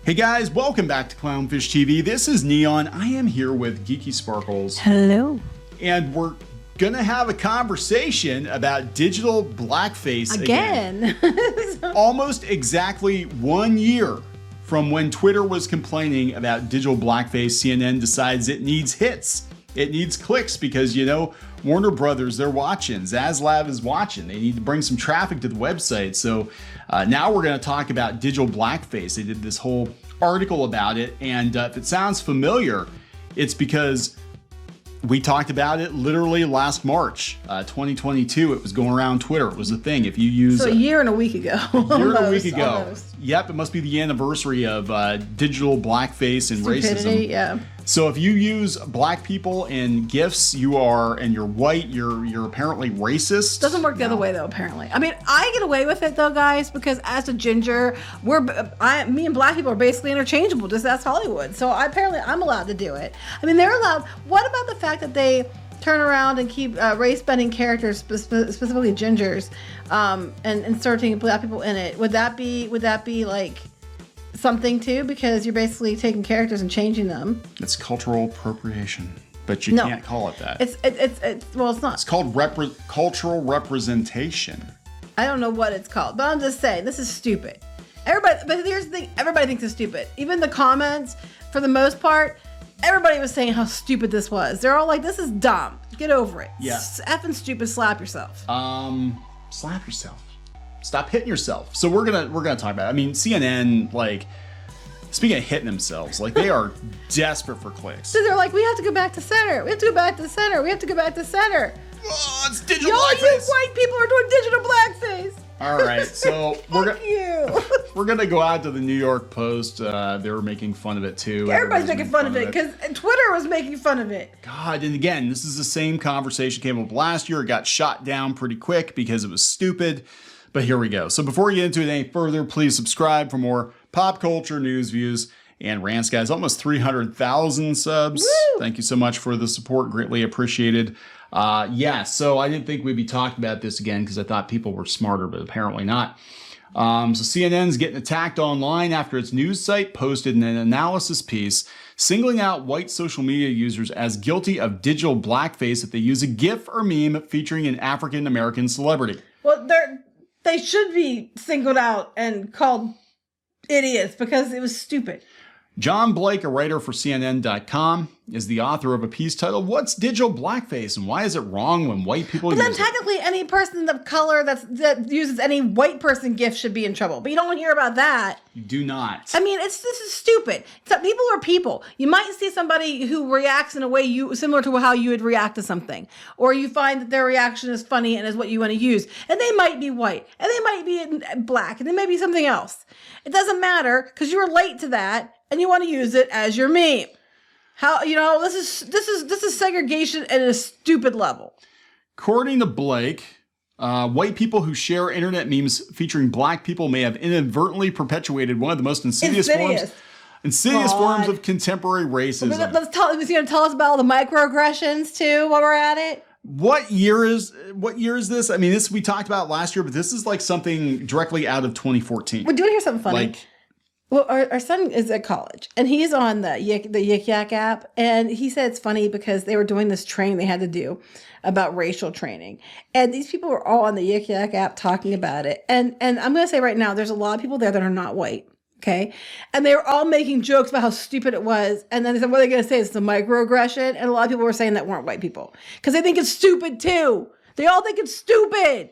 Hey guys, welcome back to Clownfish TV. This is Neon. I am here with Geeky Sparkles. Hello. And we're gonna have a conversation about digital blackface again. Almost exactly 1 year from when Twitter was complaining about digital blackface, CNN decides it needs hits. It needs clicks because, you know, Warner Brothers, they're watching. Zaslav is watching. They need to bring some traffic to the website. So now we're going to talk about digital blackface. They did this whole article about it. And if it sounds familiar, it's because we talked about it literally last March, 2022. It was going around Twitter. It was a thing. If you use a year and a week ago. Almost. Yep, it must be the anniversary of digital blackface and racism. Yeah. So if you use black people in GIFs, and you're white, you're apparently racist. Doesn't work the other way though, apparently. I mean, I get away with it though, guys, because as a ginger, me and black people are basically interchangeable. Just that's Hollywood. So I'm allowed to do it. I mean, they're allowed. What about the fact that they turn around and keep race-bending characters, specifically gingers, and inserting black people in it? Would that be like something too, because you're basically taking characters and changing them? It's cultural appropriation, but you can't call it that. It's not. It's called cultural representation. I don't know what it's called, but I'm just saying this is stupid. But here's the thing: everybody thinks it's stupid. Even the comments, for the most part, everybody was saying how stupid this was. They're all like, "This is dumb. Get over it. Yeah, effing stupid. Slap yourself." Slap yourself. Stop hitting yourself. So we're gonna talk about it. I mean, CNN, like, speaking of hitting themselves, like, they are desperate for clicks. So they're like, we have to go back to center. We have to go back to center. We have to go back to center. Oh, it's digital blackface. You white people are doing digital blackface. All right, so we're gonna go out to the New York Post. They were making fun of it too. Everybody's making fun of it because Twitter was making fun of it. God, and again, this is the same conversation came up last year. It got shot down pretty quick because it was stupid. But here we go. So before we get into it any further, please subscribe for more pop culture news, views, and rants, guys. Almost 300,000 subs. Woo! Thank you so much for the support. Greatly appreciated. So I didn't think we'd be talking about this again because I thought people were smarter, but apparently not. So CNN's getting attacked online after its news site posted an analysis piece singling out white social media users as guilty of digital blackface if they use a GIF or meme featuring an African-American celebrity. Well, they should be singled out and called idiots because it was stupid. John Blake, a writer for CNN.com, is the author of a piece titled, "What's Digital Blackface and Why is it Wrong When White People Use It?" But then technically any person of color that uses any white person gift should be in trouble. But you don't hear about that. You do not. I mean, this is stupid. People are people. You might see somebody who reacts in a way similar to how you would react to something. Or you find that their reaction is funny and is what you want to use. And they might be white. And they might be black. And they may be something else. It doesn't matter because you relate to that and you want to use it as your meme. This is segregation at a stupid level. According to Blake, white people who share internet memes featuring black people may have inadvertently perpetuated one of the most insidious forms of contemporary racism. He's going to tell us about all the microaggressions too while we're at it. What year is this? I mean, we talked about last year, but this is like something directly out of 2014. Well, do you want to hear something funny? Well, our son is at college, and he's on the Yik Yak app, and he said it's funny because they were doing this training they had to do about racial training, and these people were all on the Yik Yak app talking about it, and I'm going to say right now, there's a lot of people there that are not white, okay? And they were all making jokes about how stupid it was, and then they said, what are they going to say? It's a microaggression, and a lot of people were saying that weren't white people, because they think it's stupid too. They all think it's stupid.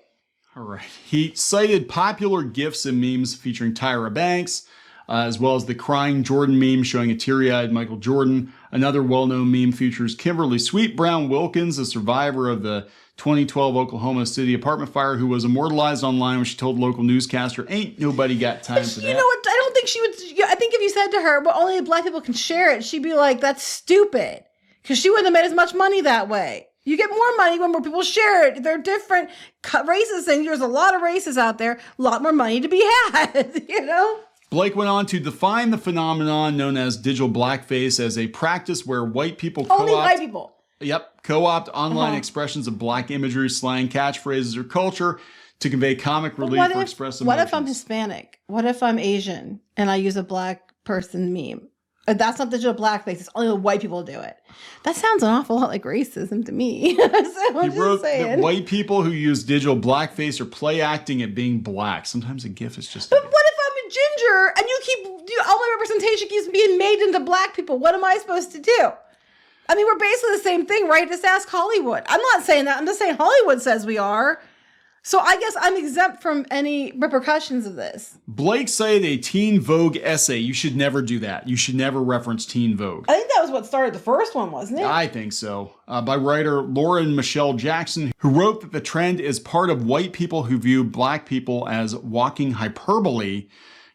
All right. He cited popular GIFs and memes featuring Tyra Banks, as well as the crying Jordan meme showing a teary-eyed Michael Jordan. Another well-known meme features Kimberly Sweet Brown Wilkins, a survivor of the 2012 Oklahoma City apartment fire, who was immortalized online when she told local newscaster, "Ain't nobody got time for that." You know what? I don't think she would. I think if you said to her, "Well, only black people can share it," she'd be like, "That's stupid," because she wouldn't have made as much money that way. You get more money when more people share it. They're different races, and there's a lot of races out there. A lot more money to be had. You know. Blake went on to define the phenomenon known as digital blackface as a practice where white people only white people. Yep, co-opt online expressions of black imagery, slang, catchphrases, or culture to convey comic relief or express emotions. What if I'm Hispanic? What if I'm Asian and I use a black person meme. That's not digital blackface. It's only the white people do it. That sounds an awful lot like racism to me. So he wrote that white people who use digital blackface are play acting at being black. Sometimes a GIF is just. But what if I'm a ginger and all my representation keeps being made into black people? What am I supposed to do? I mean, we're basically the same thing, right? Just ask Hollywood. I'm not saying that. I'm just saying Hollywood says we are. So I guess I'm exempt from any repercussions of this. Blake cited a Teen Vogue essay. You should never do that. You should never reference Teen Vogue. I think that was what started the first one, wasn't it? I think so. By writer Lauren Michelle Jackson, who wrote that the trend is part of white people who view black people as walking hyperbole.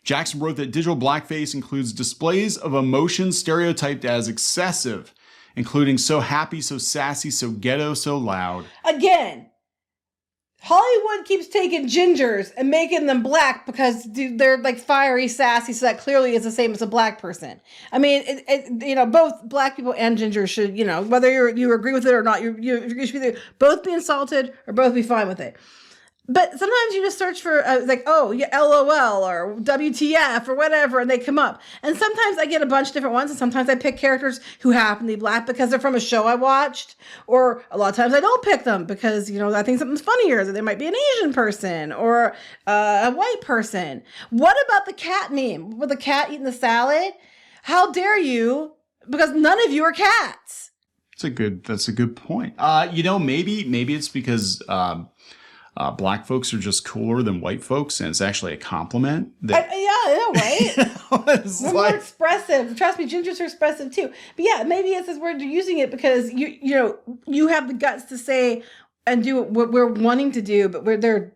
Jackson wrote that digital blackface includes displays of emotion stereotyped as excessive, including so happy, so sassy, so ghetto, so loud. Again, Hollywood keeps taking gingers and making them black because they're like fiery, sassy, so that clearly is the same as a black person. I mean, both black people and gingers should, whether you agree with it or not, you should either both be insulted or both be fine with it. But sometimes you just search for LOL or WTF or whatever, and they come up. And sometimes I get a bunch of different ones, and sometimes I pick characters who happen to be black because they're from a show I watched. Or a lot of times I don't pick them because, I think something's funnier. That they might be an Asian person or a white person. What about the cat meme with the cat eating the salad? How dare you? Because none of you are cats. That's a good point. Maybe it's because black folks are just cooler than white folks, and it's actually a compliment. Right? We're more expressive. Trust me, gingers are expressive too. But yeah, maybe it's this word you're using it because you have the guts to say and do what we're wanting to do, but they're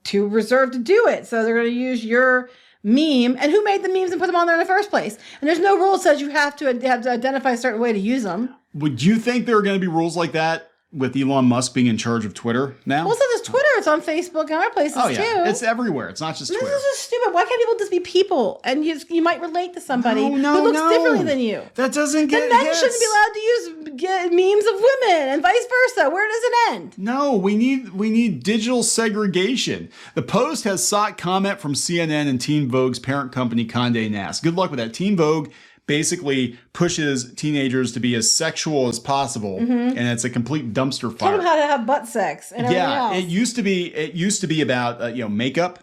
too reserved to do it. So they're going to use your meme. And who made the memes and put them on there in the first place? And there's no rule that says you have to identify a certain way to use them. Would you think there are going to be rules like that with Elon Musk being in charge of Twitter now? Well, it's not just Twitter. It's on Facebook and other places too. It's everywhere. It's not just Twitter. This is just stupid. Why can't people just be people? And you might relate to somebody who looks differently than you. That doesn't get Then men shouldn't be allowed to use memes of women and vice versa. Where does it end? No, we need digital segregation. The Post has sought comment from CNN and Teen Vogue's parent company, Condé Nast. Good luck with that. Teen Vogue basically pushes teenagers to be as sexual as possible, and it's a complete dumpster fire. Tell them how to have butt sex and everything else. It used to be about makeup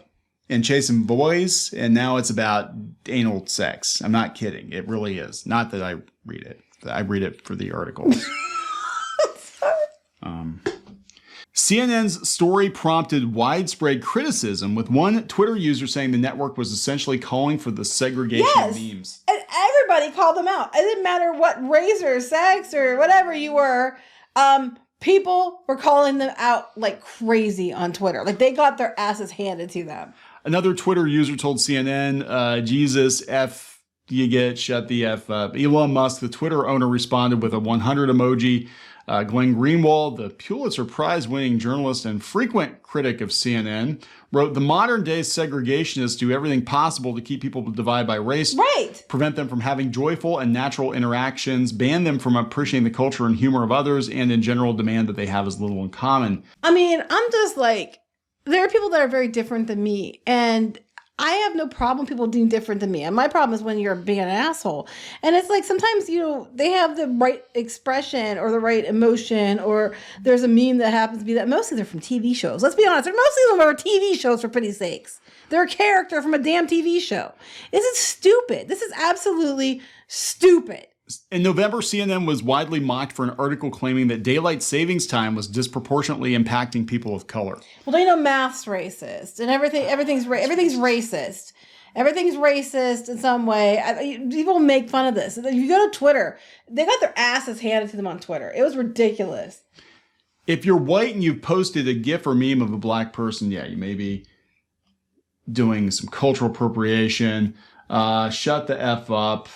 and chasing boys, and now it's about anal sex. I'm not kidding. It really is. Not that I read it. I read it for the articles. CNN's story prompted widespread criticism, with one Twitter user saying the network was essentially calling for the segregation of memes. And everybody called them out. It didn't matter what race or sex or whatever you were. People were calling them out like crazy on Twitter. Like they got their asses handed to them. Another Twitter user told CNN, Jesus, F, you get, shut the F up. Elon Musk, the Twitter owner, responded with a 100 emoji. Glenn Greenwald, the Pulitzer Prize-winning journalist and frequent critic of CNN, wrote, "The modern-day segregationists do everything possible to keep people divided by race, prevent them from having joyful and natural interactions, ban them from appreciating the culture and humor of others, and in general demand that they have as little in common." I mean, I'm just like, there are people that are very different than me, and I have no problem people being different than me. And my problem is when you're being an asshole. And it's like sometimes, they have the right expression or the right emotion, or there's a meme that happens to be that. Mostly they're from TV shows. Let's be honest. Mostly of them are TV shows, for pity's sakes. They're a character from a damn TV show. This is stupid. This is absolutely stupid. In November, CNN was widely mocked for an article claiming that daylight savings time was disproportionately impacting people of color. Well, math's racist, and everything's racist. Everything's racist in some way. People make fun of this. If you go to Twitter, they got their asses handed to them on Twitter. It was ridiculous. If you're white and you've posted a GIF or meme of a black person, you may be doing some cultural appropriation. Shut the F up.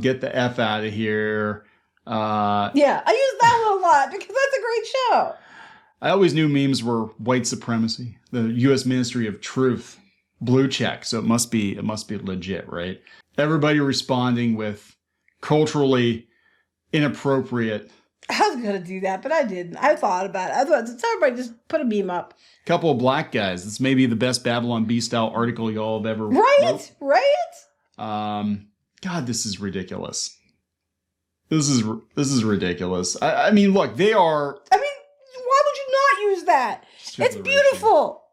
Get the F out of here. I use that one a lot because that's a great show. I always knew memes were white supremacy. The U.S. Ministry of Truth, blue check. So it must be legit, right? Everybody responding with culturally inappropriate. I was going to do that, but I didn't. I thought about it. I thought, everybody just put a meme up. Couple of black guys. This may be the best Babylon Bee style article y'all have ever wrote. Right? God, this is ridiculous. This is ridiculous. I mean, look, they are. I mean, why would you not use that? It's beautiful.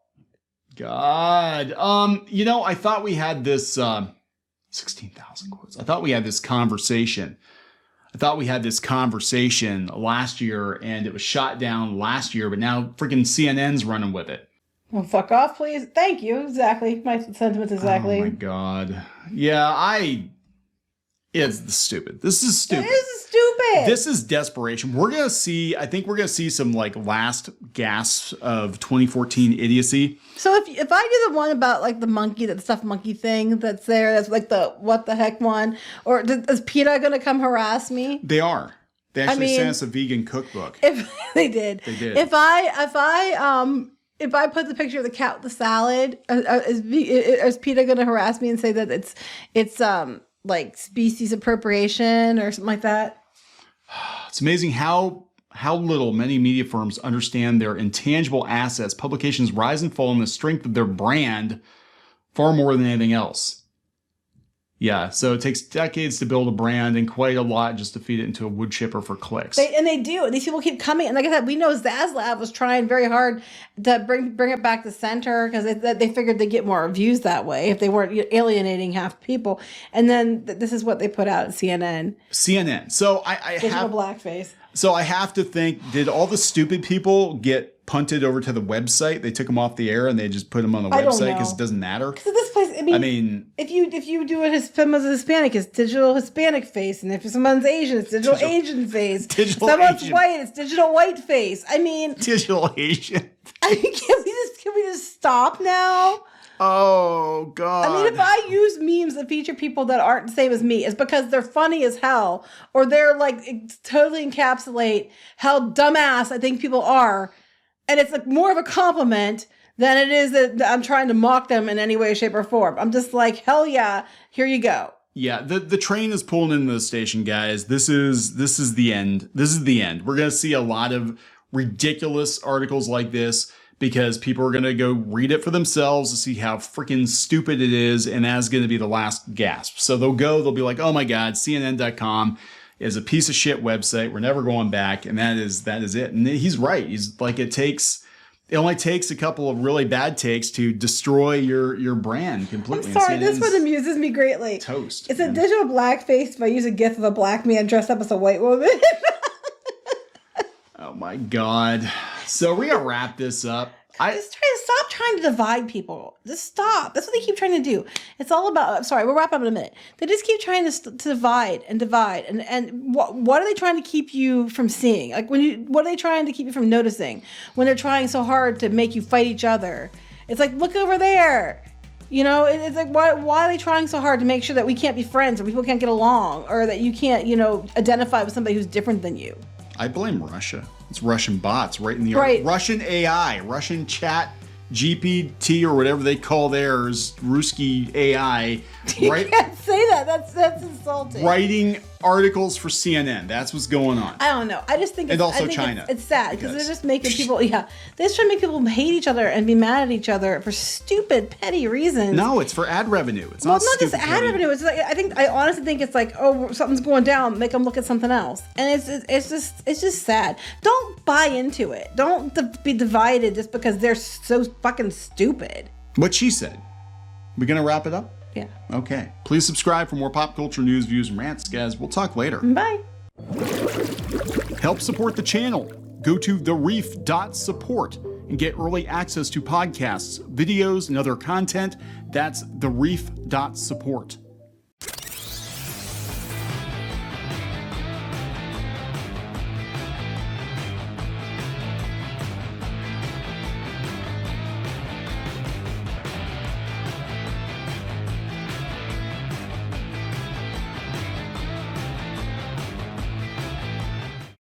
God. I thought we had this 16,000 quotes. I thought we had this conversation. Last year, and it was shot down last year, but now freaking CNN's running with it. Well, fuck off, please. Thank you. Exactly. My sentiments exactly. Oh my God. Yeah, it's stupid. This is stupid. It is stupid. This is desperation. I think we're going to see some like last gasps of 2014 idiocy. So if I do the one about like the monkey, that stuffed monkey thing that's there, that's like the what the heck one, or is PETA going to come harass me? They are. They actually sent us a vegan cookbook. If they did. If I put the picture of the cat with the salad, is PETA going to harass me and say that it's like species appropriation or something like that? It's amazing how little many media firms understand their intangible assets. Publications rise and fall in the strength of their brand far more than anything else. Yeah, so it takes decades to build a brand and quite a lot just to feed it into a wood chipper for clicks. They do. And these people keep coming. And like I said, we know Zaslav was trying very hard to bring it back to center because they figured they'd get more views that way if they weren't alienating half people. And then this is what they put out at CNN. So I have blackface. So I have to think, did all the stupid people get punted over to the website? They took them off the air and they just put them on the website because it doesn't matter. Because this place, I mean, if you do it, someone's Hispanic, it's digital Hispanic face, and if someone's Asian, it's digital Asian face. Someone's white, it's digital white face. I mean, digital Asian. I mean, can we just stop now? Oh God! I mean, if I use memes that feature people that aren't the same as me, it's because they're funny as hell, or they're like totally encapsulate how dumbass I think people are, and it's like more of a compliment than it is that I'm trying to mock them in any way, shape, or form. I'm just like, hell yeah, here you go. Yeah, the train is pulling into the station, guys. This is the end. This is the end. We're gonna see a lot of ridiculous articles like this, because people are going to go read it for themselves to see how freaking stupid it is, and that's going to be the last gasp. So they'll be like, oh my God, CNN.com is a piece of shit website. We're never going back, and that is it. And he's right. He's like, it only takes a couple of really bad takes to destroy your brand completely. I'm sorry, this one amuses me greatly. Toast. It's a digital blackface if I use a gif of a black man dressed up as a white woman. Oh my God. So we're going to wrap this up. Stop trying to divide people. Just stop. That's what they keep trying to do. It's all about, sorry, we'll wrap up in a minute. They just keep trying to divide. And what are they trying to keep you from seeing? Like what are they trying to keep you from noticing when they're trying so hard to make you fight each other? It's like, look over there. You know, it's like, why are they trying so hard to make sure that we can't be friends or people can't get along or that you can't, identify with somebody who's different than you? I blame Russia. It's Russian bots right in the right. Russian AI, Russian chat GPT or whatever they call theirs, Ruski AI. You can't say that. That's insulting. Writing articles for CNN. That's what's going on. I don't know. I just think and also China. It's sad because they're just making people. Yeah, they're just trying to make people hate each other and be mad at each other for stupid, petty reasons. No, it's for ad revenue. It's not just ad revenue. It's like I honestly think it's like, oh, something's going down. Make them look at something else, and it's just sad. Don't buy into it. Don't be divided just because they're so fucking stupid. What she said. We gonna wrap it up? Yeah. Okay. Please subscribe for more pop culture news, views, and rants, guys. We'll talk later. Bye. Help support the channel. Go to thereef.support and get early access to podcasts, videos, and other content. That's thereef.support.